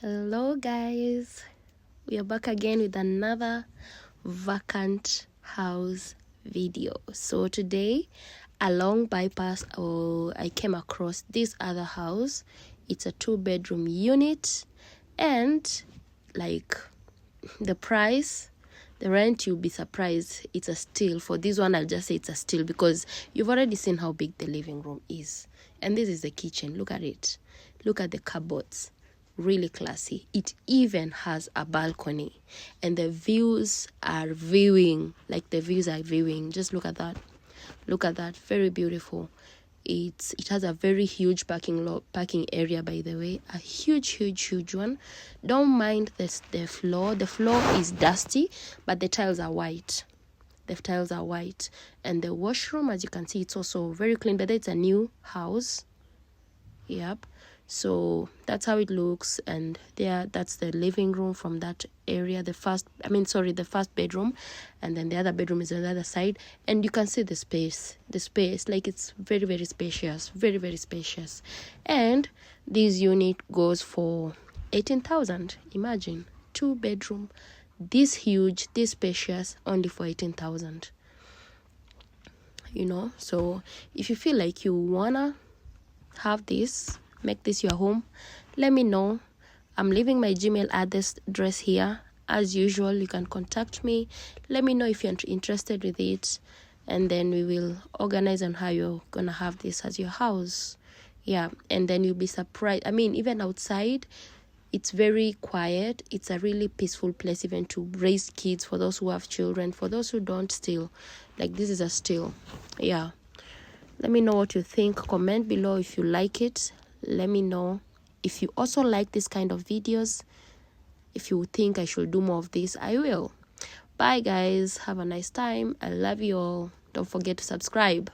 Hello guys, we are back again with another vacant house video. So today along bypass I came across this other house. It's a 2-bedroom unit, and like the price, the rent, you'll be surprised. It's a steal. For this one, I'll just say it's a steal because you've already seen how big the living room is, and this is the kitchen. Look at it, look at the cupboards, really classy. It even has a balcony, and the views are viewing, just look at that, very beautiful. It has a very huge parking area, by the way, a huge one. Don't mind this, the floor is dusty, but the tiles are white. And the washroom, as you can see, it's also very clean, but it's a new house. Yep. So that's how it looks, and that's the living room from that area. The first bedroom, and then the other bedroom is on the other side, and you can see the space, like it's very spacious, very spacious. And this unit goes for 18,000. Imagine 2-bedroom, this huge, this spacious, only for 18,000. So if you feel like you wanna have this, make this your home, let me know. I'm leaving my Gmail address here. As usual, you can contact me. Let me know if you're interested with it, and then we will organize on how you're gonna have this as your house. Yeah, and then you'll be surprised. Even outside, it's very quiet. It's a really peaceful place, even to raise kids, for those who have children. For those who don't, still, like, this is a steal. Yeah, let me know what you think. Comment below if you like it. Let me know if you also like this kind of videos. If you think I should do more of this, I will. Bye guys, have a nice time. I love you all. Don't forget to subscribe.